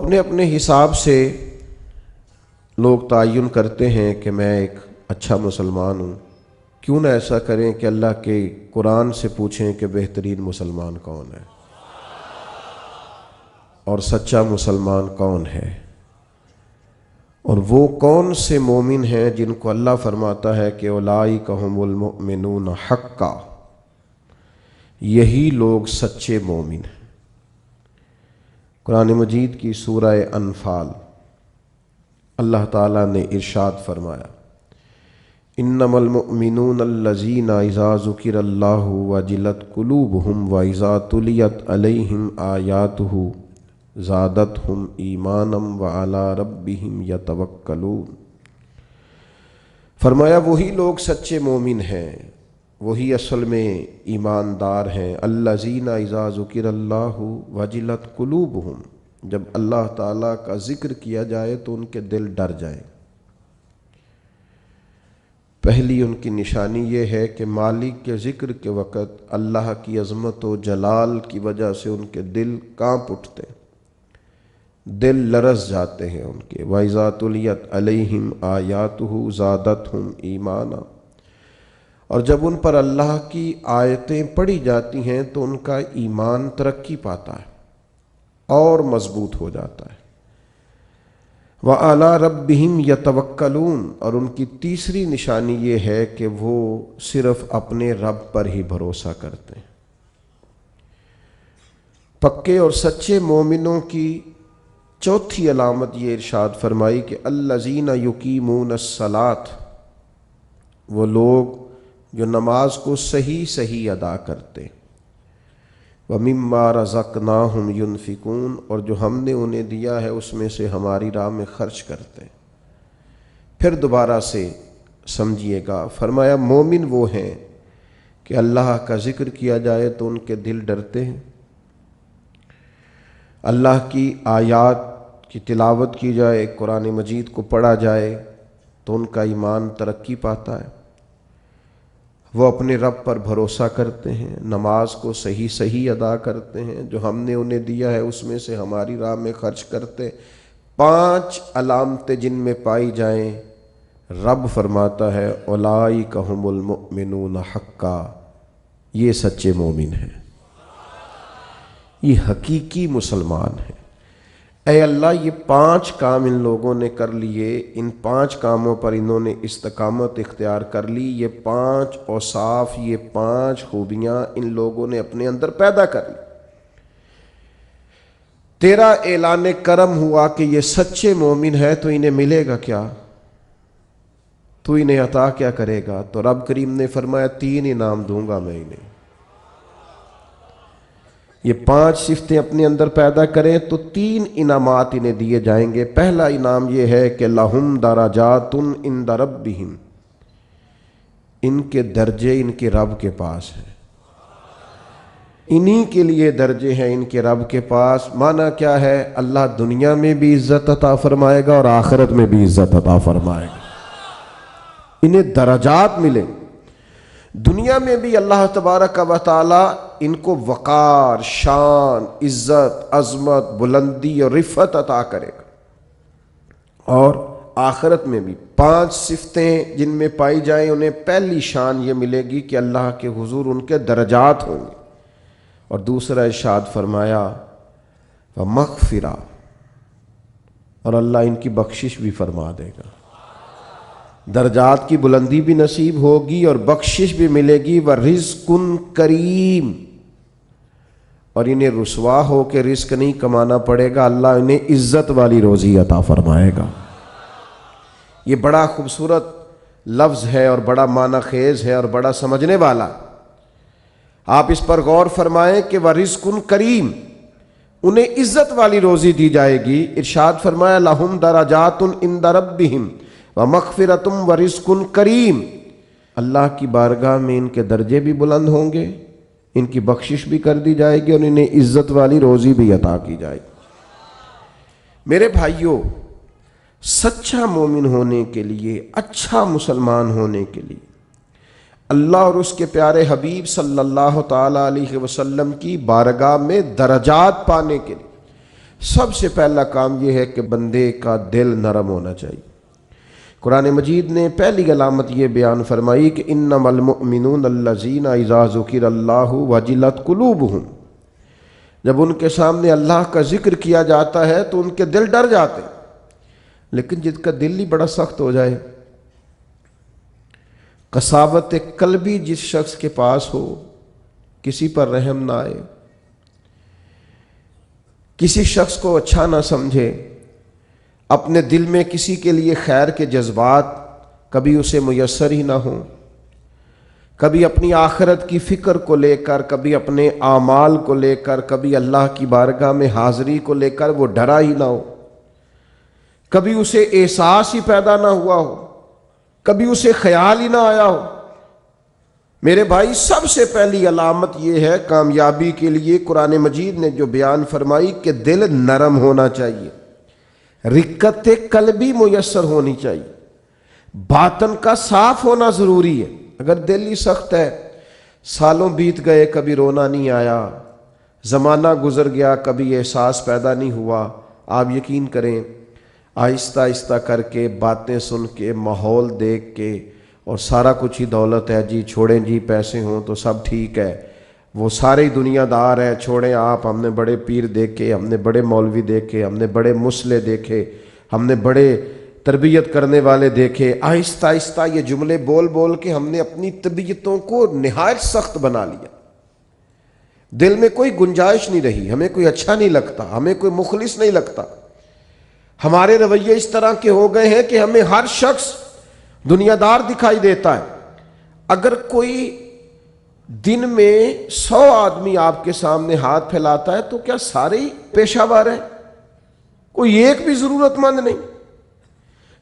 اپنے اپنے حساب سے لوگ تعین کرتے ہیں کہ میں ایک اچھا مسلمان ہوں. کیوں نہ ایسا کریں کہ اللہ کے قرآن سے پوچھیں کہ بہترین مسلمان کون ہے اور سچا مسلمان کون ہے، اور وہ کون سے مومن ہیں جن کو اللہ فرماتا ہے کہ اولئک ھم المؤمنون حقا، یہی لوگ سچے مومن ہیں. قرآن مجید کی سورہ انفال اللہ تعالیٰ نے ارشاد فرمایا انما المؤمنون الذین اذا ذکر اللہ وجلت قلوبہم واذا تلیت علیہم آیاتہ زادتہم ایمانا وعلی ربہم یتوکلون. فرمایا وہی لوگ سچے مومن ہیں، وہی اصل میں ایماندار ہیں. الذین اذا ذکر اللہ وجلت قلوبہم، جب اللہ تعالیٰ کا ذکر کیا جائے تو ان کے دل ڈر جائیں. پہلی ان کی نشانی یہ ہے کہ مالک کے ذکر کے وقت اللہ کی عظمت و جلال کی وجہ سے ان کے دل کانپ اٹھتے ہیں، دل لرز جاتے ہیں ان کے. وَإِذَا تُلِيَتْ عَلَيْهِمْ آيَاتُهُ زَادَتْهُمْ ایمانا، اور جب ان پر اللہ کی آیتیں پڑھی جاتی ہیں تو ان کا ایمان ترقی پاتا ہے اور مضبوط ہو جاتا ہے. وَعَلَىٰ رَبِّهِمْ يَتَوَكَّلُونَ، اور ان کی تیسری نشانی یہ ہے کہ وہ صرف اپنے رب پر ہی بھروسہ کرتے ہیں. پکے اور سچے مومنوں کی چوتھی علامت یہ ارشاد فرمائی کہ الذین یقیمون الصلاۃ، وہ لوگ جو نماز کو صحیح صحیح ادا کرتے ہیں. وَمِمَّا رَزَقْنَاهُمْ يُنْفِقُونَ، اور جو ہم نے انہیں دیا ہے اس میں سے ہماری راہ میں خرچ کرتے ہیں. پھر دوبارہ سے سمجھیے گا، فرمایا مومن وہ ہیں کہ اللہ کا ذکر کیا جائے تو ان کے دل ڈرتے ہیں، اللہ کی آیات کی تلاوت کی جائے، قرآن مجید کو پڑھا جائے تو ان کا ایمان ترقی پاتا ہے، وہ اپنے رب پر بھروسہ کرتے ہیں، نماز کو صحیح صحیح ادا کرتے ہیں، جو ہم نے انہیں دیا ہے اس میں سے ہماری راہ میں خرچ کرتے. 5 علامتیں جن میں پائی جائیں، رب فرماتا ہے اولئک ھم المؤمنون حقا، یہ سچے مومن ہیں، یہ حقیقی مسلمان ہیں. اے اللہ یہ 5 کام ان لوگوں نے کر لیے، ان 5 کاموں پر انہوں نے استقامت اختیار کر لی، یہ 5 اوصاف، یہ 5 خوبیاں ان لوگوں نے اپنے اندر پیدا کر لی. تیرا اعلان کرم ہوا کہ یہ سچے مومن ہے تو انہیں ملے گا کیا؟ تو انہیں عطا کیا کرے گا؟ تو رب کریم نے فرمایا 3 انعام دوں گا میں انہیں. یہ 5 صفتیں اپنے اندر پیدا کریں تو 3 انعامات انہیں دیے جائیں گے. پہلا انعام یہ ہے کہ لہم درجات عند ربہم، ان کے درجے ان کے رب کے پاس ہیں، انہی کے لیے درجے ہیں ان کے رب کے پاس. معنی کیا ہے؟ اللہ دنیا میں بھی عزت عطا فرمائے گا اور آخرت میں بھی عزت عطا فرمائے گا. انہیں درجات ملے، دنیا میں بھی اللہ تبارک و تعالی ان کو وقار، شان، عزت، عظمت، بلندی اور رفعت عطا کرے گا، اور آخرت میں بھی 5 صفتیں جن میں پائی جائیں انہیں پہلی شان یہ ملے گی کہ اللہ کے حضور ان کے درجات ہوں گے. اور دوسرا ارشاد فرمایا ومغفرہ، اور اللہ ان کی بخشش بھی فرما دے گا، درجات کی بلندی بھی نصیب ہوگی اور بخشش بھی ملے گی. ورزق کریم، اور انہیں رسوا ہو کے رزق نہیں کمانا پڑے گا، اللہ انہیں عزت والی روزی عطا فرمائے گا. یہ بڑا خوبصورت لفظ ہے اور بڑا معنی خیز ہے اور بڑا سمجھنے والا. آپ اس پر غور فرمائیں کہ ورزق کریم، انہیں عزت والی روزی دی جائے گی. ارشاد فرمایا لہم درجات عند ربہم ومغفرۃ ورزق کریم، اللہ کی بارگاہ میں ان کے درجے بھی بلند ہوں گے، ان کی بخشش بھی کر دی جائے گی اور انہیں عزت والی روزی بھی عطا کی جائے گی. میرے بھائیوں، سچا مومن ہونے کے لیے، اچھا مسلمان ہونے کے لیے اللہ اور اس کے پیارے حبیب صلی اللہ تعالی علیہ وسلم کی بارگاہ میں درجات پانے کے لیے سب سے پہلا کام یہ ہے کہ بندے کا دل نرم ہونا چاہیے۔ قرآن مجید نے پہلی علامت یہ بیان فرمائی کہ انما المؤمنون الذین اذا ذکر اللہ وجلت قلوبہم، جب ان کے سامنے اللہ کا ذکر کیا جاتا ہے تو ان کے دل ڈر جاتے ہیں۔ لیکن جس کا دل ہی بڑا سخت ہو جائے، قساوت قلبی جس شخص کے پاس ہو، کسی پر رحم نہ آئے، کسی شخص کو اچھا نہ سمجھے، اپنے دل میں کسی کے لیے خیر کے جذبات کبھی اسے میسر ہی نہ ہوں، کبھی اپنی آخرت کی فکر کو لے کر، کبھی اپنے اعمال کو لے کر، کبھی اللہ کی بارگاہ میں حاضری کو لے کر وہ ڈرا ہی نہ ہو، کبھی اسے احساس ہی پیدا نہ ہوا ہو، کبھی اسے خیال ہی نہ آیا ہو، میرے بھائی سب سے پہلی علامت یہ ہے کامیابی کے لیے قرآن مجید نے جو بیان فرمائی کہ دل نرم ہونا چاہیے، رقت قلبی میسر ہونی چاہیے، باطن کا صاف ہونا ضروری ہے۔ اگر دل ہی سخت ہے، سالوں بیت گئے کبھی رونا نہیں آیا، زمانہ گزر گیا کبھی احساس پیدا نہیں ہوا، آپ یقین کریں آہستہ آہستہ کر کے، باتیں سن کے، ماحول دیکھ کے، اور سارا کچھ ہی دولت ہے جی، چھوڑیں جی پیسے ہوں تو سب ٹھیک ہے، وہ سارے ہی دنیا دار ہیں، چھوڑیں آپ، ہم نے بڑے پیر دیکھے، ہم نے بڑے مولوی دیکھے، ہم نے بڑے مصلح دیکھے، ہم نے بڑے تربیت کرنے والے دیکھے۔ آہستہ آہستہ یہ جملے بول بول کے ہم نے اپنی طبیعتوں کو نہایت سخت بنا لیا، دل میں کوئی گنجائش نہیں رہی، ہمیں کوئی اچھا نہیں لگتا، ہمیں کوئی مخلص نہیں لگتا، ہمارے رویے اس طرح کے ہو گئے ہیں کہ ہمیں ہر شخص دنیا دار دکھائی دیتا ہے۔ اگر کوئی دن میں 100 آدمی آپ کے سامنے ہاتھ پھیلاتا ہے تو کیا سارے ہی پیشہ ور ہیں؟ کوئی ایک بھی ضرورت مند نہیں،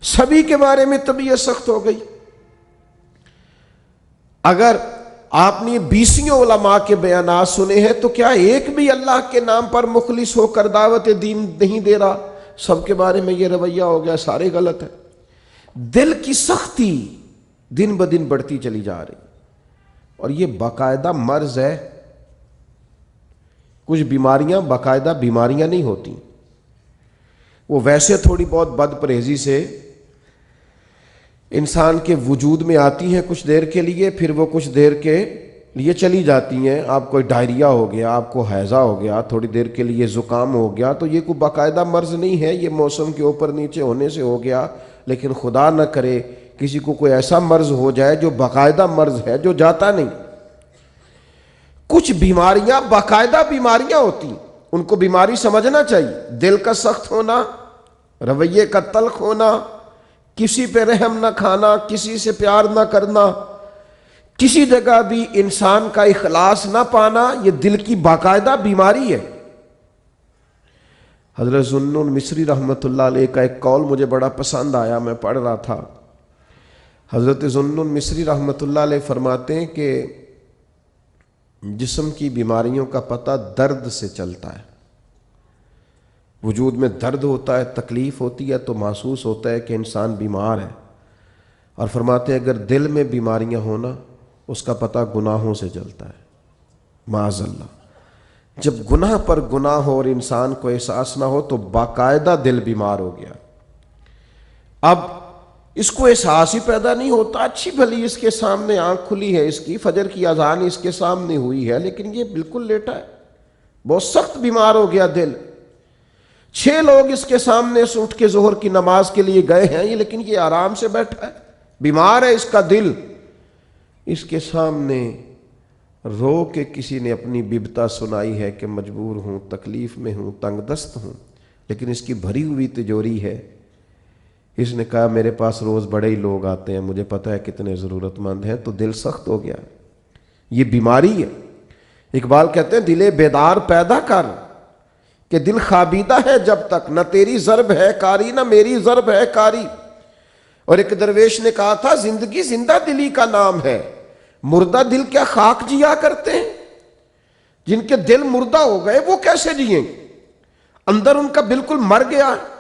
سبھی کے بارے میں طبیعت سخت ہو گئی۔ اگر آپ نے 20 علماء کے بیانات سنے ہیں تو کیا ایک بھی اللہ کے نام پر مخلص ہو کر دعوت دین نہیں دے رہا؟ سب کے بارے میں یہ رویہ ہو گیا، سارے غلط ہیں۔ دل کی سختی دن بدن بڑھتی چلی جا رہی، اور یہ باقاعدہ مرض ہے۔ کچھ بیماریاں باقاعدہ بیماریاں نہیں ہوتی، وہ ویسے تھوڑی بہت بد پرہیزی سے انسان کے وجود میں آتی ہیں کچھ دیر کے لیے، پھر وہ کچھ دیر کے لیے چلی جاتی ہیں۔ آپ کو ڈائریا ہو گیا، آپ کو ہیضہ ہو گیا، تھوڑی دیر کے لیے زکام ہو گیا، تو یہ کوئی باقاعدہ مرض نہیں ہے، یہ موسم کے اوپر نیچے ہونے سے ہو گیا۔ لیکن خدا نہ کرے کسی کو کوئی ایسا مرض ہو جائے جو باقاعدہ مرض ہے، جو جاتا نہیں۔ کچھ بیماریاں باقاعدہ بیماریاں ہوتی ہیں، ان کو بیماری سمجھنا چاہیے۔ دل کا سخت ہونا، رویے کا تلخ ہونا، کسی پہ رحم نہ کھانا، کسی سے پیار نہ کرنا، کسی جگہ بھی انسان کا اخلاص نہ پانا، یہ دل کی باقاعدہ بیماری ہے۔ حضرت ذوالنون مصری رحمۃ اللہ علیہ کا ایک قول مجھے بڑا پسند آیا، میں پڑھ رہا تھا۔ حضرت ذوالنون مصری رحمۃ اللہ علیہ فرماتے ہیں کہ جسم کی بیماریوں کا پتہ درد سے چلتا ہے۔ وجود میں درد ہوتا ہے، تکلیف ہوتی ہے تو محسوس ہوتا ہے کہ انسان بیمار ہے، اور فرماتے ہیں اگر دل میں بیماریاں ہونا اس کا پتہ گناہوں سے چلتا ہے، معاذ اللہ۔ جب گناہ پر گناہ ہو اور انسان کو احساس نہ ہو تو باقاعدہ دل بیمار ہو گیا۔ اب اس کو احساس ہی پیدا نہیں ہوتا، اچھی بھلی اس کے سامنے آنکھ کھلی ہے، اس کی فجر کی اذان اس کے سامنے ہوئی ہے، لیکن یہ بالکل لیٹا ہے، بہت سخت بیمار ہو گیا دل۔ 6 لوگ اس کے سامنے سے اٹھ کے ظہر کی نماز کے لیے گئے ہیں، لیکن یہ آرام سے بیٹھا ہے، بیمار ہے اس کا دل۔ اس کے سامنے رو کے کسی نے اپنی ببتا سنائی ہے کہ مجبور ہوں، تکلیف میں ہوں، تنگ دست ہوں، لیکن اس کی بھری ہوئی تجوری ہے۔ اس نے کہا میرے پاس روز بڑے ہی لوگ آتے ہیں، مجھے پتہ ہے کتنے ضرورت مند ہیں، تو دل سخت ہو گیا۔ یہ بیماری ہے۔ اقبال کہتے ہیں دل بیدار پیدا کر کہ دل خوابیدہ ہے جب تک، نہ تیری ضرب ہے کاری نہ میری ضرب ہے کاری۔ اور ایک درویش نے کہا تھا زندگی زندہ دلی کا نام ہے، مردہ دل کیا خاک جیا کرتے ہیں؟ جن کے دل مردہ ہو گئے وہ کیسے جئیں گے؟ اندر ان کا بالکل مر گیا ہے،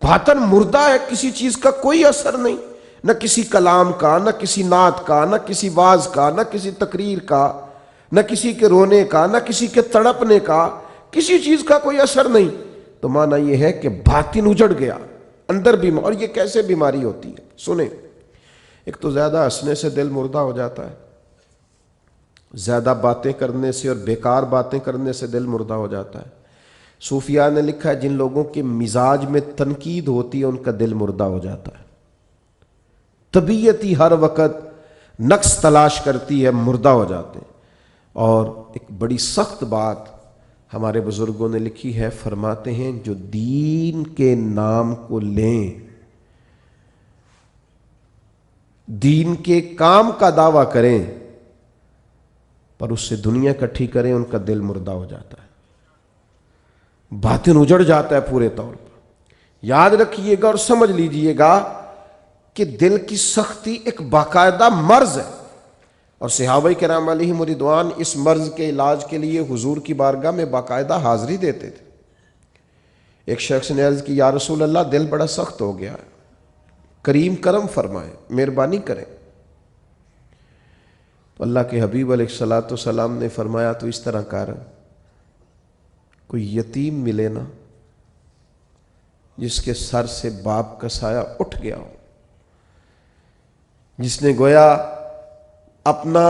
باطن مردہ ہے، کسی چیز کا کوئی اثر نہیں، نہ کسی کلام کا، نہ کسی نعت کا، نہ کسی واز کا، نہ کسی تقریر کا، نہ کسی کے رونے کا، نہ کسی کے تڑپنے کا، کسی چیز کا کوئی اثر نہیں۔ تو معنی یہ ہے کہ باطن اجڑ گیا، اندر بھی. اور یہ کیسے بیماری ہوتی ہے؟ سنیں، ایک تو زیادہ ہنسنے سے دل مردہ ہو جاتا ہے، زیادہ باتیں کرنے سے اور بیکار باتیں کرنے سے دل مردہ ہو جاتا ہے. صوفیاء نے لکھا ہے جن لوگوں کے مزاج میں تنقید ہوتی ہے ان کا دل مردہ ہو جاتا ہے. طبیعت ہی ہر وقت نقص تلاش کرتی ہے، مردہ ہو جاتے ہیں. اور ایک بڑی سخت بات ہمارے بزرگوں نے لکھی ہے، فرماتے ہیں جو دین کے نام کو لیں، دین کے کام کا دعویٰ کریں پر اس سے دنیا اکٹھی کریں، ان کا دل مردہ ہو جاتا ہے، باطن اجڑ جاتا ہے پورے طور پر. یاد رکھیے گا اور سمجھ لیجئے گا کہ دل کی سختی ایک باقاعدہ مرض ہے، اور صحابہ کرام علیہم رضوان اس مرض کے علاج کے لیے حضور کی بارگاہ میں باقاعدہ حاضری دیتے تھے. ایک شخص نے عرض کی یا رسول اللہ دل بڑا سخت ہو گیا ہے، کریم کرم فرمائیں، مہربانی کریں. تو اللہ کے حبیب علیہ الصلوۃ والسلام نے فرمایا تو اس طرح کر، کوئی یتیم ملے نا جس کے سر سے باپ کا سایہ اٹھ گیا ہو، جس نے گویا اپنا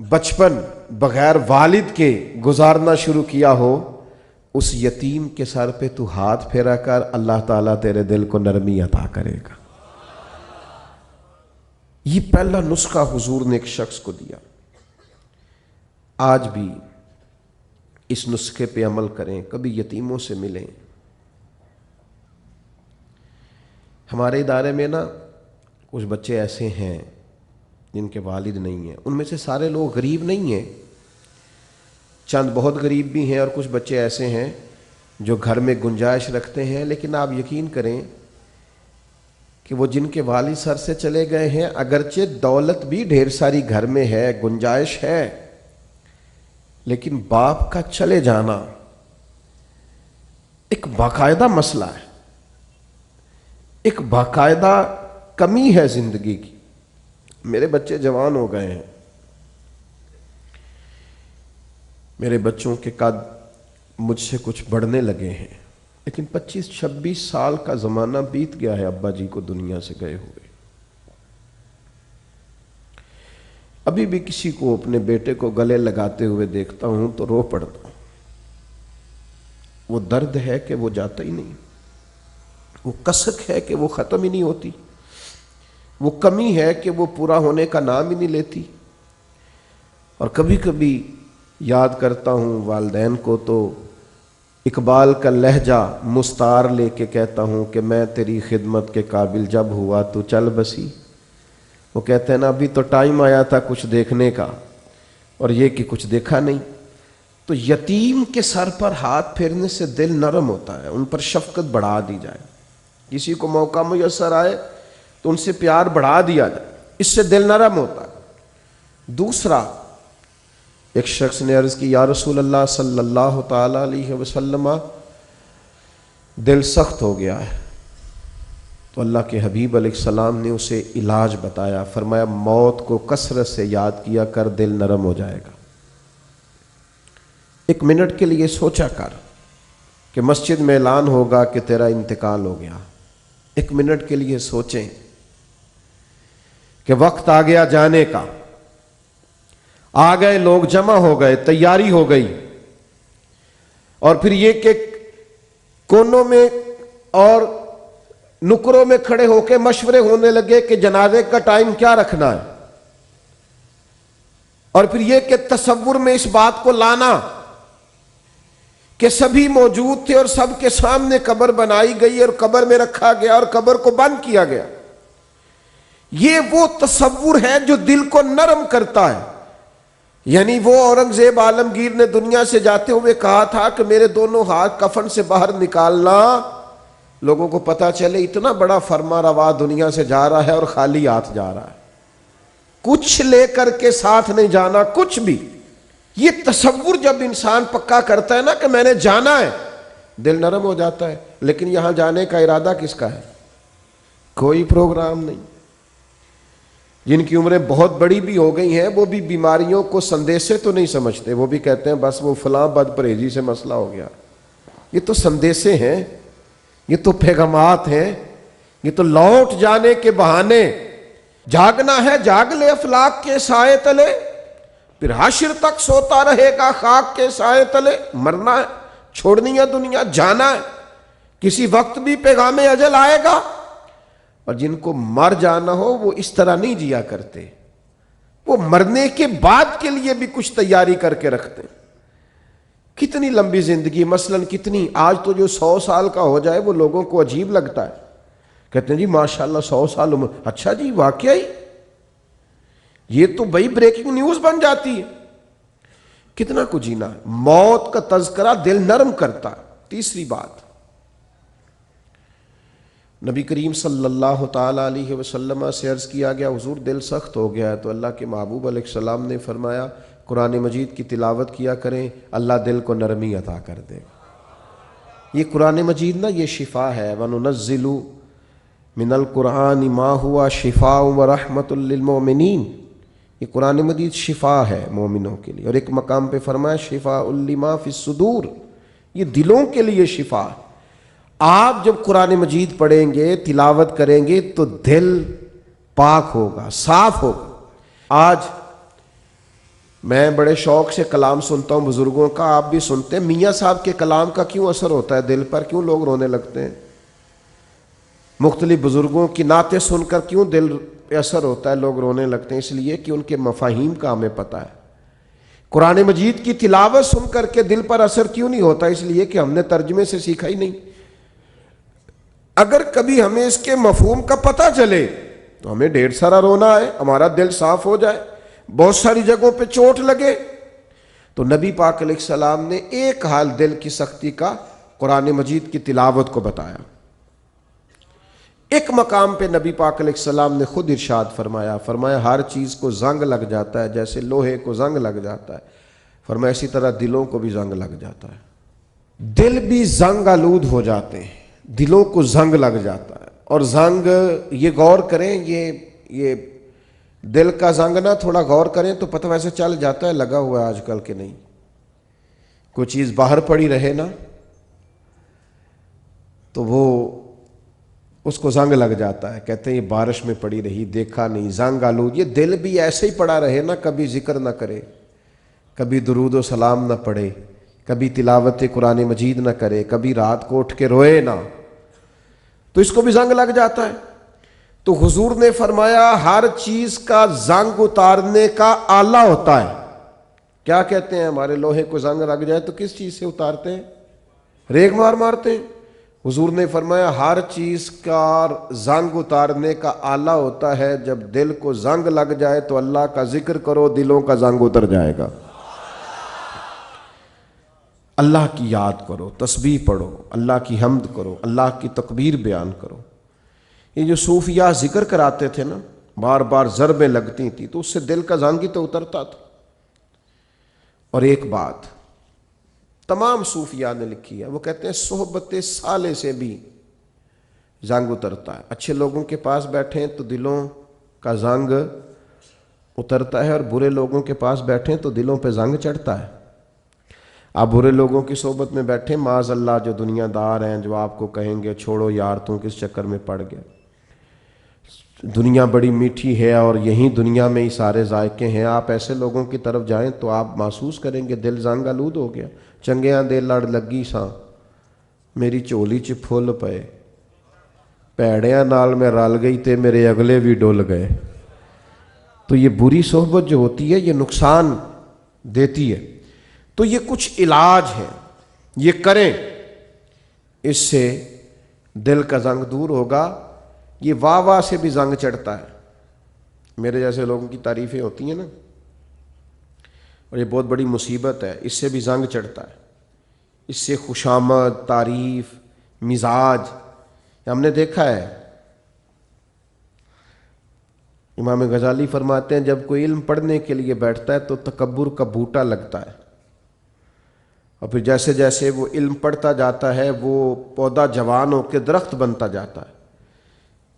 بچپن بغیر والد کے گزارنا شروع کیا ہو، اس یتیم کے سر پہ تو ہاتھ پھیرا کر، اللہ تعالیٰ تیرے دل کو نرمی عطا کرے گا. یہ پہلا نسخہ حضور نے ایک شخص کو دیا. آج بھی اس نسخے پہ عمل کریں، کبھی یتیموں سے ملیں. ہمارے ادارے میں نا کچھ بچے ایسے ہیں جن کے والد نہیں ہیں. ان میں سے سارے لوگ غریب نہیں ہیں، چند بہت غریب بھی ہیں، اور کچھ بچے ایسے ہیں جو گھر میں گنجائش رکھتے ہیں. لیکن آپ یقین کریں کہ وہ جن کے والد سر سے چلے گئے ہیں، اگرچہ دولت بھی ڈھیر ساری گھر میں ہے، گنجائش ہے، لیکن باپ کا چلے جانا ایک باقاعدہ مسئلہ ہے، ایک باقاعدہ کمی ہے زندگی کی. میرے بچے جوان ہو گئے ہیں، میرے بچوں کے قد مجھ سے کچھ بڑھنے لگے ہیں، لیکن 25-26 سال کا زمانہ بیت گیا ہے ابا جی کو دنیا سے گئے ہوئے. ابھی بھی کسی کو اپنے بیٹے کو گلے لگاتے ہوئے دیکھتا ہوں تو رو پڑتا ہوں. وہ درد ہے کہ وہ جاتا ہی نہیں، وہ کسک ہے کہ وہ ختم ہی نہیں ہوتی، وہ کمی ہے کہ وہ پورا ہونے کا نام ہی نہیں لیتی. اور کبھی کبھی یاد کرتا ہوں والدین کو تو اقبال کا لہجہ مستعار لے کے کہتا ہوں کہ میں تیری خدمت کے قابل جب ہوا تو چل بسی. وہ کہتے ہیں نا ابھی تو ٹائم آیا تھا کچھ دیکھنے کا، اور یہ کہ کچھ دیکھا نہیں. تو یتیم کے سر پر ہاتھ پھیرنے سے دل نرم ہوتا ہے، ان پر شفقت بڑھا دی جائے. کسی کو موقع میسر آئے تو ان سے پیار بڑھا دیا جائے، اس سے دل نرم ہوتا ہے. دوسرا، ایک شخص نے عرض کی یا رسول اللہ صلی اللہ تعالی علیہ وسلم دل سخت ہو گیا ہے. تو اللہ کے حبیب علیہ السلام نے اسے علاج بتایا. فرمایا موت کو کثرت سے یاد کیا کر، دل نرم ہو جائے گا. 1 منٹ کے لیے سوچا کر کہ مسجد میں اعلان ہوگا کہ تیرا انتقال ہو گیا. 1 منٹ کے لیے سوچیں کہ وقت آ گیا جانے کا، آ گئے لوگ جمع ہو گئے، تیاری ہو گئی، اور پھر یہ کہ کونوں میں اور نکروں میں کھڑے ہو کے مشورے ہونے لگے کہ جنازے کا ٹائم کیا رکھنا ہے، اور پھر یہ کہ تصور میں اس بات کو لانا کہ سبھی موجود تھے اور سب کے سامنے قبر بنائی گئی اور قبر میں رکھا گیا اور قبر کو بند کیا گیا. یہ وہ تصور ہے جو دل کو نرم کرتا ہے. یعنی وہ اورنگزیب عالمگیر نے دنیا سے جاتے ہوئے کہا تھا کہ میرے دونوں ہاتھ کفن سے باہر نکالنا، لوگوں کو پتا چلے اتنا بڑا فرما روا دنیا سے جا رہا ہے اور خالی ہاتھ جا رہا ہے، کچھ لے کر کے ساتھ نہیں جانا، کچھ بھی. یہ تصور جب انسان پکا کرتا ہے نا کہ میں نے جانا ہے، دل نرم ہو جاتا ہے. لیکن یہاں جانے کا ارادہ کس کا ہے؟ کوئی پروگرام نہیں. جن کی عمریں بہت بڑی بھی ہو گئی ہیں وہ بھی بیماریوں کو سندیسے تو نہیں سمجھتے، وہ بھی کہتے ہیں بس وہ فلاں بد پرہیزی سے مسئلہ ہو گیا. یہ تو سندیسے ہیں، یہ تو پیغامات ہیں، یہ تو لوٹ جانے کے بہانے۔ جاگنا ہے جاگ لے افلاک کے سائے تلے، پھر حشر تک سوتا رہے گا خاک کے سائے تلے۔ مرنا ہے، چھوڑنی ہے دنیا، جانا ہے، کسی وقت بھی پیغام اجل آئے گا۔ اور جن کو مر جانا ہو وہ اس طرح نہیں جیا کرتے، وہ مرنے کے بعد کے لیے بھی کچھ تیاری کر کے رکھتے ہیں۔ کتنی لمبی زندگی، مثلاً کتنی، آج تو جو 100 سال کا ہو جائے وہ لوگوں کو عجیب لگتا ہے، کہتے ہیں جی ماشاءاللہ 100 سال عمر۔ اچھا جی واقعی، یہ تو بڑی بریکنگ نیوز بن جاتی ہے۔ کتنا کچھ جینا ہے، موت کا تذکرہ دل نرم کرتا ہے۔ تیسری بات، نبی کریم صلی اللہ تعالی علیہ وسلم سے عرض کیا گیا حضور دل سخت ہو گیا ہے، تو اللہ کے محبوب علیہ السلام نے فرمایا قرآن مجید کی تلاوت کیا کریں، اللہ دل کو نرمی عطا کر دے گا۔ یہ قرآن مجید نا یہ شفا ہے، وَنُنَزِّلُ مِنَ الْقُرْآنِ مَا هُوَ شِفَاءٌ وَرَحْمَةٌ لِّلْمُؤْمِنِينَ۔ یہ قرآن مجید شفا ہے مومنوں کے لیے، اور ایک مقام پہ فرمایا شفاء لِمَا فِي الصُّدُورِ، یہ دلوں کے لیے شفا ہے۔ آپ جب قرآن مجید پڑھیں گے، تلاوت کریں گے تو دل پاک ہوگا، صاف ہوگا۔ آج میں بڑے شوق سے کلام سنتا ہوں بزرگوں کا، آپ بھی سنتے ہیں، میاں صاحب کے کلام کا کیوں اثر ہوتا ہے دل پر، کیوں لوگ رونے لگتے ہیں؟ مختلف بزرگوں کی نعتیں سن کر کیوں دل پہ اثر ہوتا ہے، لوگ رونے لگتے ہیں؟ اس لیے کہ ان کے مفاہیم کا ہمیں پتہ ہے۔ قرآن مجید کی تلاوت سن کر کے دل پر اثر کیوں نہیں ہوتا؟ اس لیے کہ ہم نے ترجمے سے سیکھا ہی نہیں۔ اگر کبھی ہمیں اس کے مفہوم کا پتہ چلے تو ہمیں ڈھیر سارا رونا ہے، ہمارا دل صاف ہو جائے، بہت ساری جگہوں پہ چوٹ لگے۔ تو نبی پاک علیہ السلام نے ایک حال دل کی سختی کا قرآن مجید کی تلاوت کو بتایا۔ ایک مقام پہ نبی پاک علیہ السلام نے خود ارشاد فرمایا ہر چیز کو زنگ لگ جاتا ہے، جیسے لوہے کو زنگ لگ جاتا ہے، فرمایا اسی طرح دلوں کو بھی زنگ لگ جاتا ہے۔ دل بھی زنگ آلود ہو جاتے ہیں، دلوں کو زنگ لگ جاتا ہے۔ اور زنگ، یہ غور کریں، یہ دل کا زنگ نا تھوڑا غور کریں تو پتہ ویسے چل جاتا ہے لگا ہوا ہے آج کل کہ نہیں۔ کوئی چیز باہر پڑی رہے نا تو وہ اس کو زنگ لگ جاتا ہے، کہتے ہیں یہ بارش میں پڑی رہی، دیکھا نہیں، زنگ آلود۔ یہ دل بھی ایسے ہی پڑا رہے نا، کبھی ذکر نہ کرے، کبھی درود و سلام نہ پڑھے، کبھی تلاوت قرآن مجید نہ کرے، کبھی رات کو اٹھ کے روئے نہ، تو اس کو بھی زنگ لگ جاتا ہے۔ تو حضور نے فرمایا ہر چیز کا زنگ اتارنے کا آلہ ہوتا ہے۔ کیا کہتے ہیں؟ ہمارے لوہے کو زنگ لگ جائے تو کس چیز سے اتارتے ہیں؟ ریگ مارتے ہیں۔ حضور نے فرمایا ہر چیز کا زنگ اتارنے کا آلہ ہوتا ہے، جب دل کو زنگ لگ جائے تو اللہ کا ذکر کرو، دلوں کا زنگ اتر جائے گا۔ اللہ کی یاد کرو، تسبیح پڑھو، اللہ کی حمد کرو، اللہ کی تکبیر بیان کرو۔ یہ جو صوفیاء ذکر کراتے تھے نا، بار بار ضربیں لگتی تھی تو اس سے دل کا زنگ ہی تو اترتا تھا۔ اور ایک بات تمام صوفیاء نے لکھی ہے، وہ کہتے ہیں صحبت صالح سے بھی زنگ اترتا ہے۔ اچھے لوگوں کے پاس بیٹھیں تو دلوں کا زنگ اترتا ہے، اور برے لوگوں کے پاس بیٹھیں تو دلوں پہ زنگ چڑھتا ہے۔ آپ برے لوگوں کی صحبت میں بیٹھیں، معاذ اللہ جو دنیا دار ہیں، جو آپ کو کہیں گے چھوڑو یار تو کس چکر میں پڑ گیا، دنیا بڑی میٹھی ہے اور یہیں دنیا میں ہی سارے ذائقے ہیں، آپ ایسے لوگوں کی طرف جائیں تو آپ محسوس کریں گے دل زنگ آلود ہو گیا۔ چنگیاں دے لڑ لگی ساں میری چولی چ پھل پئے، پیڑیاں نال میں رل گئی تے میرے اگلے بھی ڈول گئے۔ تو یہ بری صحبت جو ہوتی ہے یہ نقصان دیتی ہے۔ تو یہ کچھ علاج ہے، یہ کریں، اس سے دل کا زنگ دور ہوگا۔ یہ واہ واہ سے بھی زنگ چڑھتا ہے، میرے جیسے لوگوں کی تعریفیں ہوتی ہیں نا، اور یہ بہت بڑی مصیبت ہے، اس سے بھی زنگ چڑھتا ہے۔ اس سے خوشامد، تعریف، مزاج، ہم نے دیکھا ہے۔ امام غزالی فرماتے ہیں جب کوئی علم پڑھنے کے لیے بیٹھتا ہے تو تکبر کا بوٹا لگتا ہے، اور پھر جیسے جیسے وہ علم پڑھتا جاتا ہے وہ پودا جوان ہو کے درخت بنتا جاتا ہے۔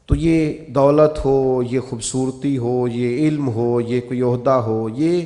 تو یہ دولت ہو، یہ خوبصورتی ہو، یہ علم ہو، یہ کوئی عہدہ ہو، یہ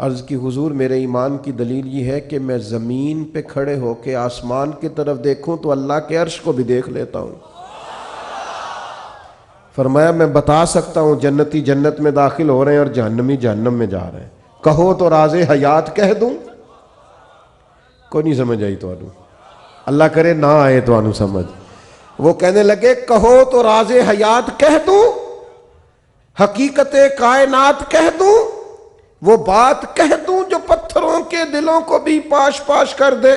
عرض کی حضور میرے ایمان کی دلیل یہ ہے کہ میں زمین پہ کھڑے ہو کے آسمان کی طرف دیکھوں تو اللہ کے عرش کو بھی دیکھ لیتا ہوں۔ فرمایا میں بتا سکتا ہوں جنتی جنت میں داخل ہو رہے ہیں اور جہنمی جہنم میں جا رہے ہیں، کہو تو راز حیات کہہ دوں؟ کوئی نہیں سمجھ آئی تو اللہ کرے نہ آئے تو آنو سمجھ۔ وہ کہنے لگے کہو تو راز حیات کہہ دوں، حقیقت کائنات کہہ دوں، وہ بات کہہ دوں جو پتھروں کے دلوں کو بھی پاش پاش کر دے۔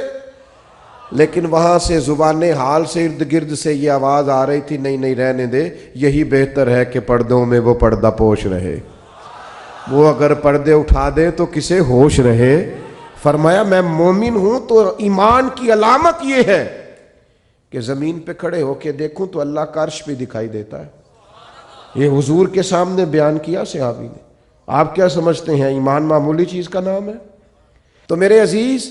لیکن وہاں سے زبان حال سے ارد گرد سے یہ آواز آ رہی تھی، نہیں نہیں رہنے دے، یہی بہتر ہے کہ پردوں میں وہ پردہ پوش رہے، وہ اگر پردے اٹھا دے تو کسے ہوش رہے۔ فرمایا میں مومن ہوں تو ایمان کی علامت یہ ہے کہ زمین پہ کھڑے ہو کے دیکھوں تو اللہ کا عرش بھی دکھائی دیتا ہے۔ یہ حضور کے سامنے بیان کیا صحابی نے۔ آپ کیا سمجھتے ہیں ایمان معمولی چیز کا نام ہے؟ تو میرے عزیز،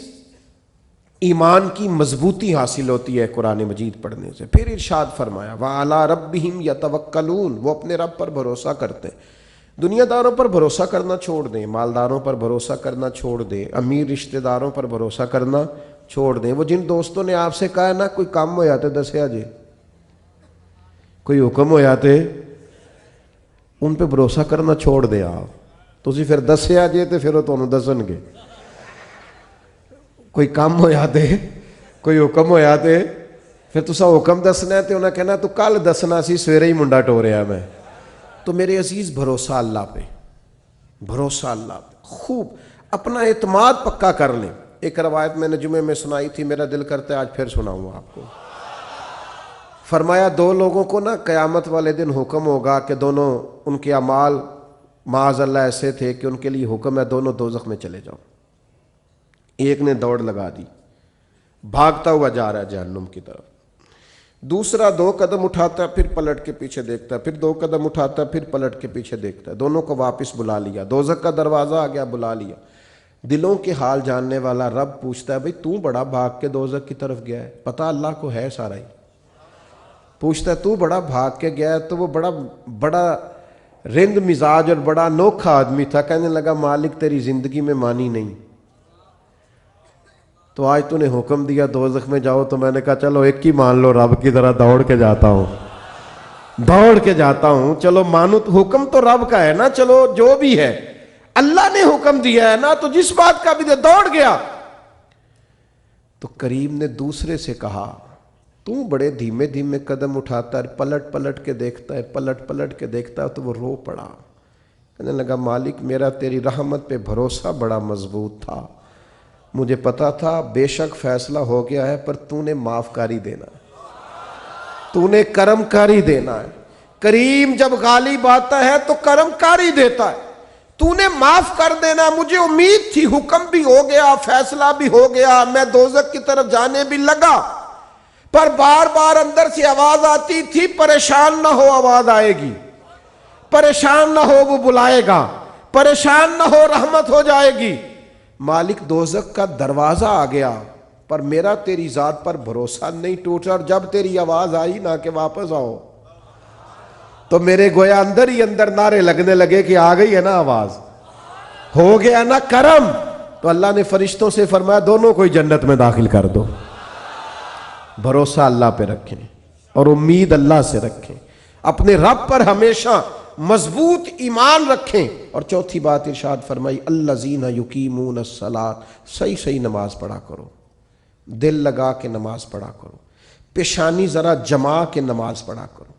ایمان کی مضبوطی حاصل ہوتی ہے قرآن مجید پڑھنے سے۔ پھر ارشاد فرمایا وَعَلَىٰ رَبِّهِمْ يَتَوَكَّلُونَ، وہ اپنے رب پر بھروسہ کرتے ہیں۔ دنیا داروں پر بھروسہ کرنا چھوڑ دیں، مالداروں پر بھروسہ کرنا چھوڑ دیں، امیر رشتہ داروں پر بھروسہ کرنا چھوڑ دیں۔ وہ جن دوستوں نے آپ سے کہا نا کوئی کام ہو جاتے دسیا جی، کوئی حکم ہو جاتے، ان پہ بھروسہ کرنا چھوڑ دیں آپ۔ تو پھر دسیا جی تو پھر وہ تمہیں دسن گے۔ کوئی کام ہو جاتے، کوئی حکم ہو جاتے، پھر تسا حکم دسنا ہے تو انہیں کہنا تو کل دسنا سی، سویرے ہی منڈا ٹوریا میں۔ تو میرے عزیز بھروسہ اللہ پہ، بھروسہ اللہ پہ، خوب اپنا اعتماد پکا کر لیں۔ ایک روایت میں نے جمعے میں سنائی تھی، میرا دل کرتا ہے آج پھر سناؤں گا آپ کو۔ فرمایا دو لوگوں کو نا قیامت والے دن حکم ہوگا کہ دونوں، ان کے اعمال معاذ اللہ ایسے تھے کہ ان کے لیے حکم ہے دونوں دوزخ میں چلے جاؤ۔ ایک نے دوڑ لگا دی، بھاگتا ہوا جا رہا ہے جہنم کی طرف، دوسرا 2 قدم اٹھاتا ہے پھر پلٹ کے پیچھے دیکھتا ہے، پھر 2 قدم اٹھاتا ہے پھر پلٹ کے پیچھے دیکھتا ہے، دونوں کو واپس بلا لیا، دوزخ کا دروازہ آ گیا، بلا لیا۔ دلوں کے حال جاننے والا رب پوچھتا ہے بھئی تو بڑا بھاگ کے دوزخ کی طرف گیا ہے، پتہ اللہ کو ہے سارا ہی، پوچھتا ہے تو بڑا بھاگ کے گیا ہے، تو وہ بڑا رند مزاج اور بڑا انوکھا آدمی تھا، کہنے لگا مالک تیری زندگی میں مانی نہیں، تو آج تو نے حکم دیا دوزخ میں جاؤ، تو میں نے کہا چلو ایک ہی مان لو، رب کی طرح دوڑ کے جاتا ہوں، چلو مانو، حکم تو رب کا ہے نا، چلو جو بھی ہے اللہ نے حکم دیا ہے نا، تو جس بات کا بھی دے دوڑ گیا۔ تو کریم نے دوسرے سے کہا تو بڑے دھیمے دھیمے قدم اٹھاتا ہے، پلٹ پلٹ کے دیکھتا ہے، پلٹ پلٹ کے دیکھتا ہے، تو وہ رو پڑا، کہنے لگا مالک میرا تیری رحمت پہ بھروسہ بڑا مضبوط تھا، مجھے پتا تھا بے شک فیصلہ ہو گیا ہے، پر تو نے معاف کاری دینا ہے، تو نے کرم کاری دینا ہے۔ کریم جب غالب آتا ہے تو کرم کاری دیتا ہے، تو نے معاف کر دینا۔ مجھے امید تھی، حکم بھی ہو گیا، فیصلہ بھی ہو گیا، میں دوزخ کی طرف جانے بھی لگا، پر بار بار اندر سے آواز آتی تھی پریشان نہ ہو، آواز آئے گی، پریشان نہ ہو وہ بلائے گا، پریشان نہ ہو رحمت ہو جائے گی۔ مالک دوزخ کا دروازہ آ گیا، پر میرا تیری ذات پر بھروسہ نہیں ٹوٹا، اور جب تیری آواز آئی نہ کہ واپس آؤ، تو میرے گویا اندر ہی اندر نعرے لگنے لگے کہ آ گئی ہے نا آواز، ہو گیا نا کرم۔ تو اللہ نے فرشتوں سے فرمایا دونوں کو ہی جنت میں داخل کر دو۔ بھروسہ اللہ پہ رکھیں اور امید اللہ سے رکھیں، اپنے رب پر ہمیشہ مضبوط ایمان رکھیں۔ اور چوتھی بات ارشاد فرمائی الذین یقیمون الصلاۃ، صحیح نماز پڑھا کرو، دل لگا کے نماز پڑھا کرو، پیشانی ذرا جما کے نماز پڑھا کرو،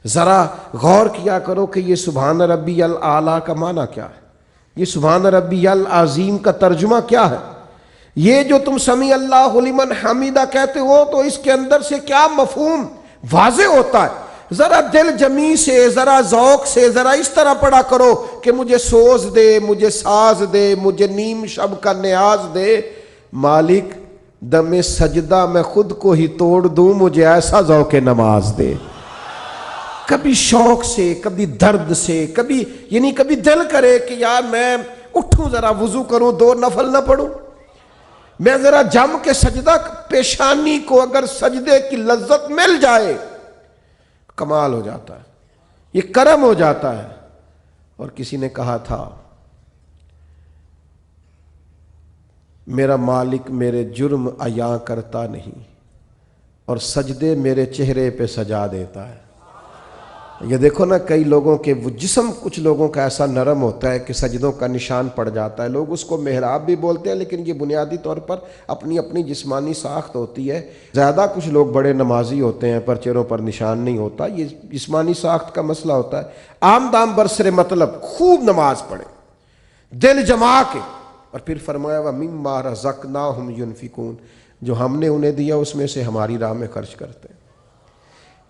ذرا غور کیا کرو کہ یہ سبحان ربی الاعلیٰ کا معنی کیا ہے، یہ سبحان ربی العظیم کا ترجمہ کیا ہے، یہ جو تم سمیع اللہ لمن حمیدہ کہتے ہو تو اس کے اندر سے کیا مفہوم واضح ہوتا ہے۔ ذرا دل جمی سے، ذرا ذوق سے، ذرا اس طرح پڑھا کرو کہ مجھے سوز دے، مجھے ساز دے، مجھے نیم شب کا نیاز دے، مالک دم سجدہ میں خود کو ہی توڑ دوں، مجھے ایسا ذوق نماز دے۔ کبھی شوق سے، کبھی درد سے، کبھی دل کرے کہ یار میں اٹھوں ذرا وضو کروں، 2 نفل نہ پڑھوں، میں ذرا جم کے سجدہ، پیشانی کو اگر سجدے کی لذت مل جائے کمال ہو جاتا ہے، یہ کرم ہو جاتا ہے۔ اور کسی نے کہا تھا میرا مالک میرے جرم عیاں کرتا نہیں اور سجدے میرے چہرے پہ سجا دیتا ہے۔ یہ دیکھو نا، کئی لوگوں کے وہ جسم کچھ لوگوں کا ایسا نرم ہوتا ہے کہ سجدوں کا نشان پڑ جاتا ہے، لوگ اس کو محراب بھی بولتے ہیں، لیکن یہ بنیادی طور پر اپنی اپنی جسمانی ساخت ہوتی ہے۔ زیادہ کچھ لوگ بڑے نمازی ہوتے ہیں پر چہروں پر نشان نہیں ہوتا، یہ جسمانی ساخت کا مسئلہ ہوتا ہے۔ عام دام برسر مطلب خوب نماز پڑھے دل جما کے، اور پھر فرمایا وَمِمَّا رَزَقْنَاهُمْ يُنْفِقُونَ، جو ہم نے انہیں دیا اس میں سے ہماری راہ میں خرچ کرتے ہیں۔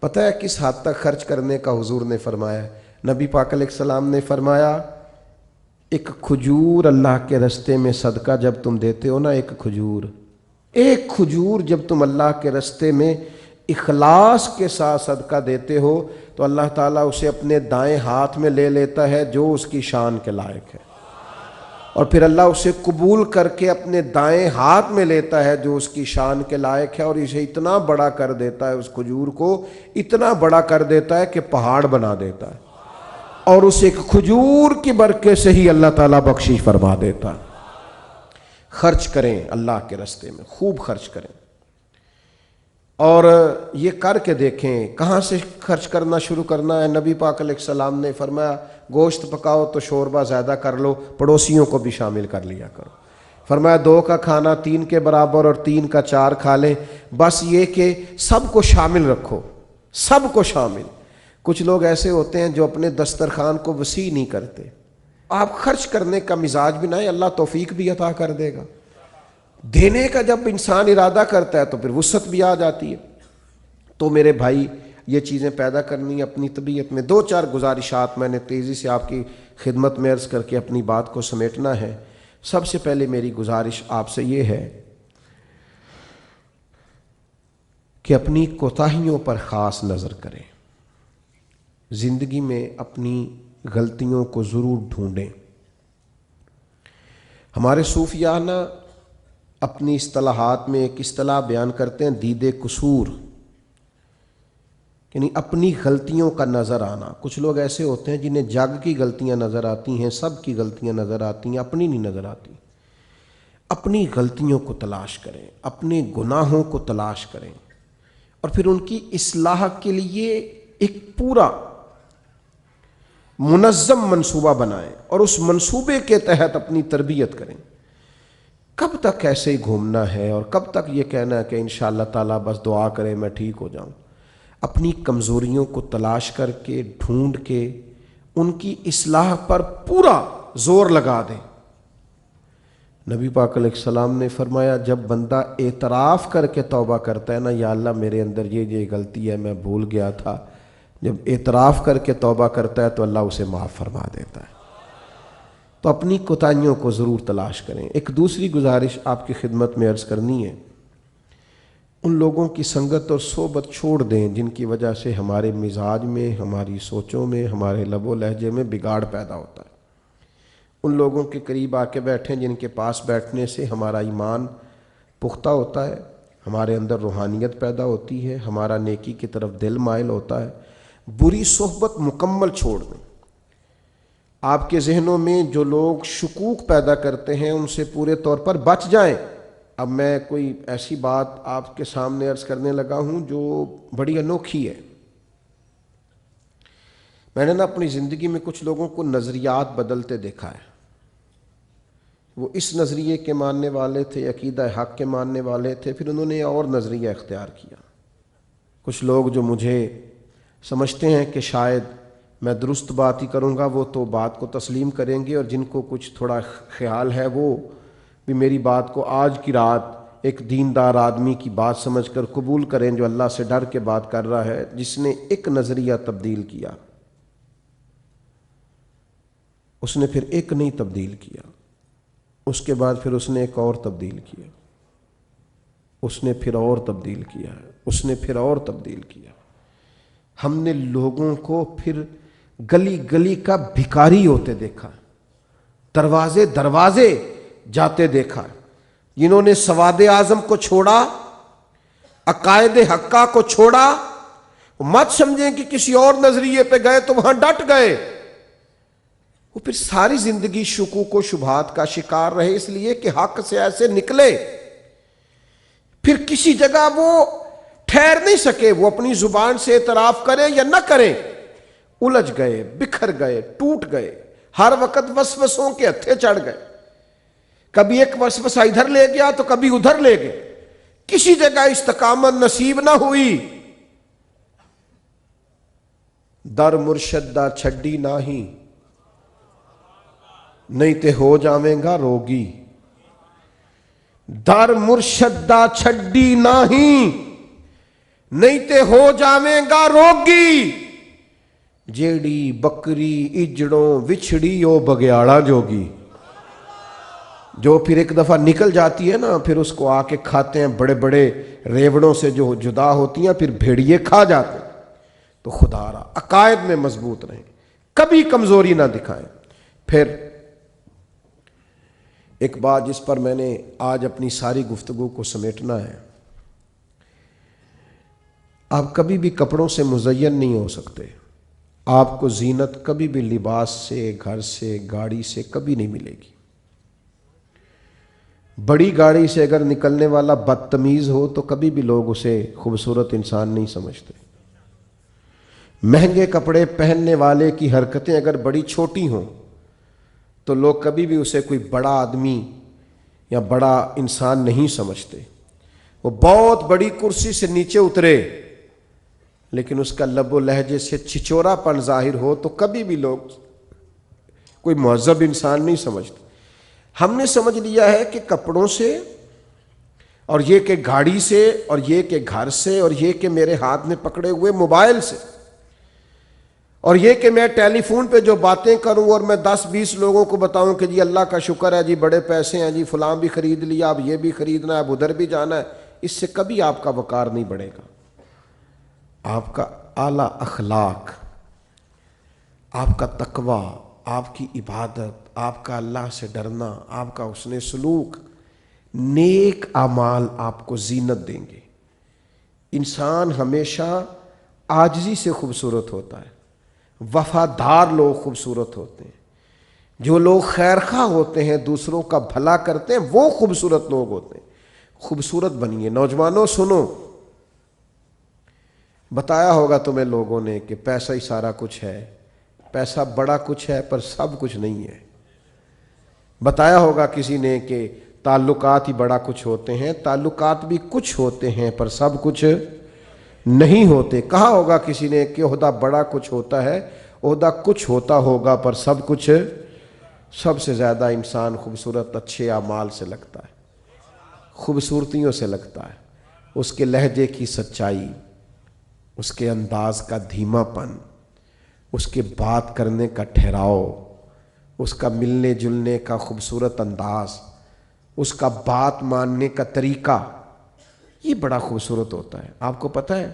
پتہ ہے کس حد تک خرچ کرنے کا حضور نے فرمایا؟ نبی پاک علیہ السلام نے فرمایا ایک کھجور اللہ کے رستے میں صدقہ جب تم دیتے ہو نا، ایک کھجور جب تم اللہ کے رستے میں اخلاص کے ساتھ صدقہ دیتے ہو تو اللہ تعالیٰ اسے اپنے دائیں ہاتھ میں لے لیتا ہے جو اس کی شان کے لائق ہے، اور پھر اللہ اسے قبول کر کے اپنے دائیں ہاتھ میں لیتا ہے جو اس کی شان کے لائق ہے، اور اسے اتنا بڑا کر دیتا ہے، اس کھجور کو اتنا بڑا کر دیتا ہے کہ پہاڑ بنا دیتا ہے، اور اس ایک کھجور کی برکت سے ہی اللہ تعالیٰ بخشش فرما دیتا ہے۔ خرچ کریں اللہ کے راستے میں، خوب خرچ کریں، اور یہ کر کے دیکھیں کہاں سے خرچ کرنا شروع کرنا ہے۔ نبی پاک علیہ السلام نے فرمایا گوشت پکاؤ تو شوربہ زیادہ کر لو، پڑوسیوں کو بھی شامل کر لیا کرو۔ فرمایا 2 کا کھانا 3 کے برابر اور 3 کا 4 کھا لیں، بس یہ کہ سب کو شامل رکھو، سب کو شامل۔ کچھ لوگ ایسے ہوتے ہیں جو اپنے دسترخوان کو وسیع نہیں کرتے۔ آپ خرچ کرنے کا مزاج بنائیں، اللہ توفیق بھی عطا کر دے گا۔ دینے کا جب انسان ارادہ کرتا ہے تو پھر وسعت بھی آ جاتی ہے۔ تو میرے بھائی یہ چیزیں پیدا کرنی ہے اپنی طبیعت میں۔ 2-4 گزارشات میں نے تیزی سے آپ کی خدمت میں عرض کر کے اپنی بات کو سمیٹنا ہے۔ سب سے پہلے میری گزارش آپ سے یہ ہے کہ اپنی کوتاہیوں پر خاص نظر کریں، زندگی میں اپنی غلطیوں کو ضرور ڈھونڈیں۔ ہمارے صوفیاء نا اپنی اصطلاحات میں ایک اصطلاح بیان کرتے ہیں دید قصور، یعنی اپنی غلطیوں کا نظر آنا۔ کچھ لوگ ایسے ہوتے ہیں جنہیں جگ کی غلطیاں نظر آتی ہیں، سب کی غلطیاں نظر آتی ہیں، اپنی نہیں نظر آتی۔ اپنی غلطیوں کو تلاش کریں، اپنے گناہوں کو تلاش کریں، اور پھر ان کی اصلاح کے لیے ایک پورا منظم منصوبہ بنائیں اور اس منصوبے کے تحت اپنی تربیت کریں۔ کب تک ایسے ہی گھومنا ہے اور کب تک یہ کہنا ہے کہ انشاءاللہ تعالیٰ بس دعا کرے میں ٹھیک ہو جاؤں؟ اپنی کمزوریوں کو تلاش کر کے ڈھونڈ کے ان کی اصلاح پر پورا زور لگا دیں۔ نبی پاک علیہ السلام نے فرمایا جب بندہ اعتراف کر کے توبہ کرتا ہے نا، یا اللہ میرے اندر یہ غلطی ہے میں بھول گیا تھا، جب اعتراف کر کے توبہ کرتا ہے تو اللہ اسے معاف فرما دیتا ہے۔ تو اپنی کوتاہیوں کو ضرور تلاش کریں۔ ایک دوسری گزارش آپ کی خدمت میں عرض کرنی ہے، ان لوگوں کی سنگت اور صحبت چھوڑ دیں جن کی وجہ سے ہمارے مزاج میں، ہماری سوچوں میں، ہمارے لب و لہجے میں بگاڑ پیدا ہوتا ہے۔ ان لوگوں کے قریب آ کے بیٹھیں جن کے پاس بیٹھنے سے ہمارا ایمان پختہ ہوتا ہے، ہمارے اندر روحانیت پیدا ہوتی ہے، ہمارا نیکی کی طرف دل مائل ہوتا ہے۔ بری صحبت مکمل چھوڑ دیں۔ آپ کے ذہنوں میں جو لوگ شکوک پیدا کرتے ہیں ان سے پورے طور پر بچ جائیں۔ اب میں کوئی ایسی بات آپ کے سامنے عرض کرنے لگا ہوں جو بڑی انوکھی ہے۔ میں نے نا اپنی زندگی میں کچھ لوگوں کو نظریات بدلتے دیکھا ہے۔ وہ اس نظریے کے ماننے والے تھے، عقیدہ حق کے ماننے والے تھے، پھر انہوں نے اور نظریہ اختیار کیا۔ کچھ لوگ جو مجھے سمجھتے ہیں کہ شاید میں درست بات ہی کروں گا وہ تو بات کو تسلیم کریں گے، اور جن کو کچھ تھوڑا خیال ہے وہ بھی میری بات کو آج کی رات ایک دیندار آدمی کی بات سمجھ کر قبول کریں جو اللہ سے ڈر کے بات کر رہا ہے، جس نے ایک نظریہ تبدیل کیا، اس نے پھر ایک نہیں تبدیل کیا، اس کے بعد پھر اس نے ایک اور تبدیل کیا، اس نے پھر اور تبدیل کیا ہے، اس نے پھر اور تبدیل کیا۔ ہم نے لوگوں کو پھر گلی گلی کا بھکاری ہوتے دیکھا، دروازے دروازے جاتے دیکھا۔ جنہوں نے سواد اعظم کو چھوڑا، عقائد حقہ کو چھوڑا، مت سمجھیں کہ کسی اور نظریے پہ گئے تو وہاں ڈٹ گئے۔ وہ پھر ساری زندگی شکوک و شبہات کا شکار رہے، اس لیے کہ حق سے ایسے نکلے، پھر کسی جگہ وہ ٹھہر نہیں سکے، وہ اپنی زبان سے اعتراف کرے یا نہ کرے، الجھ گئے، بکھر گئے، ٹوٹ گئے، ہر وقت وسوسوں کے ہتھے چڑھ گئے، کبھی ایک وسوسہ ادھر لے گیا تو کبھی ادھر لے گئے، کسی جگہ استقامت نصیب نہ ہوئی۔ در مرشد دا چھڈی ناہی، نہیں تے ہو جاویں گا روگی، در مرشد دا چھڈی ناہی، نہیں تے ہو جاویں گا روگی، جیڑی بکری اجڑوں وچھڑی او بگیاڑا جوگی۔ جو پھر ایک دفعہ نکل جاتی ہے نا، پھر اس کو آ کے کھاتے ہیں، بڑے بڑے ریوڑوں سے جو جدا ہوتی ہیں پھر بھیڑیے کھا جاتے ہیں۔ تو خدا را عقائد میں مضبوط رہیں، کبھی کمزوری نہ دکھائیں۔ پھر ایک بات جس پر میں نے آج اپنی ساری گفتگو کو سمیٹنا ہے، آپ کبھی بھی کپڑوں سے مزین نہیں ہو سکتے، آپ کو زینت کبھی بھی لباس سے، گھر سے، گاڑی سے کبھی نہیں ملے گی۔ بڑی گاڑی سے اگر نکلنے والا بدتمیز ہو تو کبھی بھی لوگ اسے خوبصورت انسان نہیں سمجھتے۔ مہنگے کپڑے پہننے والے کی حرکتیں اگر بڑی چھوٹی ہوں تو لوگ کبھی بھی اسے کوئی بڑا آدمی یا بڑا انسان نہیں سمجھتے۔ وہ بہت بڑی کرسی سے نیچے اترے لیکن اس کا لب و لہجے سے چھچورا پن ظاہر ہو تو کبھی بھی لوگ کوئی مہذب انسان نہیں سمجھتے۔ ہم نے سمجھ لیا ہے کہ کپڑوں سے، اور یہ کہ گاڑی سے، اور یہ کہ گھر سے، اور یہ کہ میرے ہاتھ میں پکڑے ہوئے موبائل سے، اور یہ کہ میں ٹیلی فون پہ جو باتیں کروں اور میں 10-20 لوگوں کو بتاؤں کہ جی اللہ کا شکر ہے جی بڑے پیسے ہیں جی، فلاں بھی خرید لیا، اب یہ بھی خریدنا ہے، اب ادھر بھی جانا ہے، اس سے کبھی آپ کا وقار نہیں بڑھے گا۔ آپ کا اعلیٰ اخلاق، آپ کا تقوی، آپ کی عبادت، آپ کا اللہ سے ڈرنا، آپ کا حسن سلوک، نیک اعمال آپ کو زینت دیں گے۔ انسان ہمیشہ عاجزی سے خوبصورت ہوتا ہے، وفادار لوگ خوبصورت ہوتے ہیں، جو لوگ خیرخواہ ہوتے ہیں، دوسروں کا بھلا کرتے ہیں، وہ خوبصورت لوگ ہوتے ہیں۔ خوبصورت بنیے۔ نوجوانوں سنو، بتایا ہوگا تمہیں لوگوں نے کہ پیسہ ہی سارا کچھ ہے، پیسہ بڑا کچھ ہے پر سب کچھ نہیں ہے۔ بتایا ہوگا کسی نے کہ تعلقات ہی بڑا کچھ ہوتے ہیں، تعلقات بھی کچھ ہوتے ہیں پر سب کچھ نہیں ہوتے۔ کہا ہوگا کسی نے کہ عہدہ بڑا کچھ ہوتا ہے، عہدہ کچھ ہوتا ہوگا پر سب کچھ۔ سب سے زیادہ انسان خوبصورت اچھے اعمال سے لگتا ہے، خوبصورتیوں سے لگتا ہے، اس کے لہجے کی سچائی، اس کے انداز کا دھیما پن، اس کے بات کرنے کا ٹھہراؤ، اس کا ملنے جلنے کا خوبصورت انداز، اس کا بات ماننے کا طریقہ، یہ بڑا خوبصورت ہوتا ہے۔ آپ کو پتہ ہے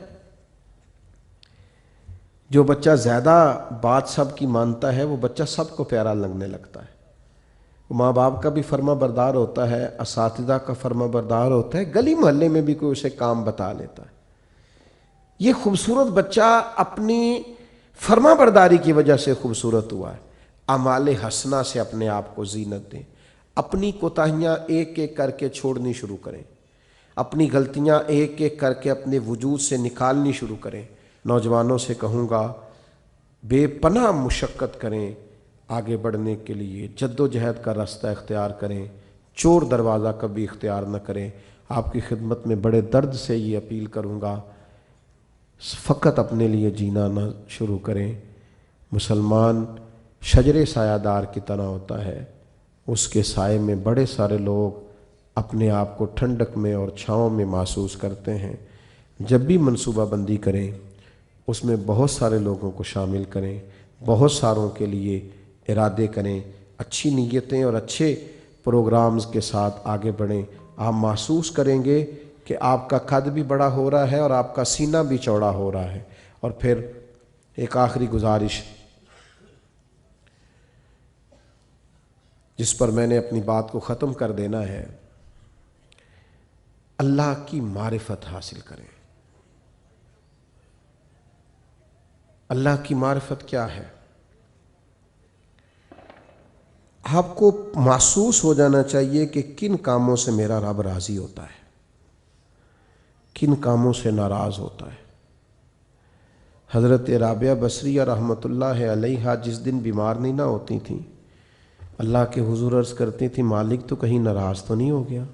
جو بچہ زیادہ بات سب کی مانتا ہے وہ بچہ سب کو پیارا لگنے لگتا ہے۔ ماں باپ کا بھی فرما بردار ہوتا ہے، اساتذہ کا فرما بردار ہوتا ہے، گلی محلے میں بھی کوئی اسے کام بتا لیتا ہے۔ یہ خوبصورت بچہ اپنی فرما برداری کی وجہ سے خوبصورت ہوا ہے۔ اعمال حسنہ سے اپنے آپ کو زینت دیں، اپنی کوتاہیاں ایک ایک کر کے چھوڑنی شروع کریں، اپنی غلطیاں ایک ایک کر کے اپنے وجود سے نکالنی شروع کریں۔ نوجوانوں سے کہوں گا بے پناہ مشقت کریں، آگے بڑھنے کے لیے جد و جہد کا راستہ اختیار کریں، چور دروازہ کبھی اختیار نہ کریں۔ آپ کی خدمت میں بڑے درد سے یہ اپیل کروں گا، فقط اپنے لیے جینا نہ شروع کریں۔ مسلمان شجر سایہ دار کی طرح ہوتا ہے، اس کے سائے میں بڑے سارے لوگ اپنے آپ کو ٹھنڈک میں اور چھاؤں میں محسوس کرتے ہیں۔ جب بھی منصوبہ بندی کریں اس میں بہت سارے لوگوں کو شامل کریں، بہت ساروں کے لیے ارادے کریں، اچھی نیتیں اور اچھے پروگرامز کے ساتھ آگے بڑھیں۔ آپ محسوس کریں گے کہ آپ کا قد بھی بڑا ہو رہا ہے اور آپ کا سینہ بھی چوڑا ہو رہا ہے۔ اور پھر ایک آخری گزارش جس پر میں نے اپنی بات کو ختم کر دینا ہے، اللہ کی معرفت حاصل کریں۔ اللہ کی معرفت کیا ہے؟ آپ کو محسوس ہو جانا چاہیے کہ کن کاموں سے میرا رب راضی ہوتا ہے، کن کاموں سے ناراض ہوتا ہے۔ حضرت رابعہ بصریہ رحمۃ اللہ علیہا جس دن بیمار نہیں نہ ہوتی تھیں، اللہ کے حضور عرض کرتی تھی مالک تو کہیں ناراض تو نہیں ہو گیا،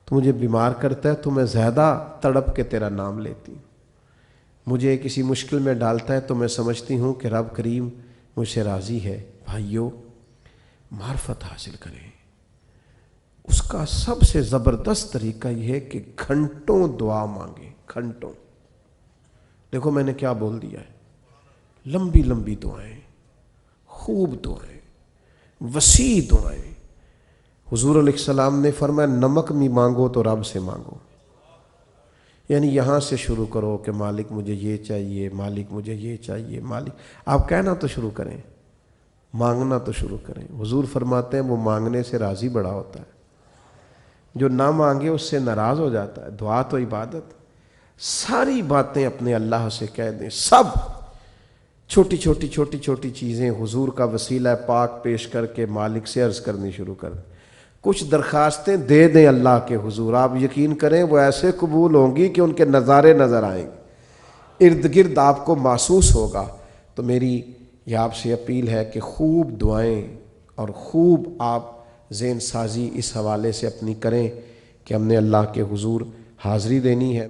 تو مجھے بیمار کرتا ہے تو میں زیادہ تڑپ کے تیرا نام لیتی ہوں، مجھے کسی مشکل میں ڈالتا ہے تو میں سمجھتی ہوں کہ رب کریم مجھ سے راضی ہے۔ بھائیو، معرفت حاصل کریں۔ اس کا سب سے زبردست طریقہ یہ ہے کہ گھنٹوں دعا مانگیں، گھنٹوں۔ دیکھو میں نے کیا بول دیا ہے، لمبی لمبی دعائیں، خوب دعائیں، وسیع دعائیں۔ حضور علیہ السلام نے فرمایا نمک بھی مانگو تو رب سے مانگو، یعنی یہاں سے شروع کرو کہ مالک مجھے یہ چاہیے، مالک مجھے یہ چاہیے، مالک۔ آپ کہنا تو شروع کریں، مانگنا تو شروع کریں۔ حضور فرماتے ہیں وہ مانگنے سے راضی بڑا ہوتا ہے، جو نہ مانگے اس سے ناراض ہو جاتا ہے۔ دعا تو عبادت، ساری باتیں اپنے اللہ سے کہہ دیں، سب چھوٹی چھوٹی چھوٹی چھوٹی چیزیں حضور کا وسیلہ پاک پیش کر کے مالک سے عرض کرنی شروع کر دیں۔ کچھ درخواستیں دے دیں اللہ کے حضور، آپ یقین کریں وہ ایسے قبول ہوں گی کہ ان کے نظارے نظر آئیں گے، ارد گرد آپ کو محسوس ہوگا۔ تو میری یہ آپ سے اپیل ہے کہ خوب دعائیں اور خوب آپ ذہن سازی اس حوالے سے اپنی کریں کہ ہم نے اللہ کے حضور حاضری دینی ہے۔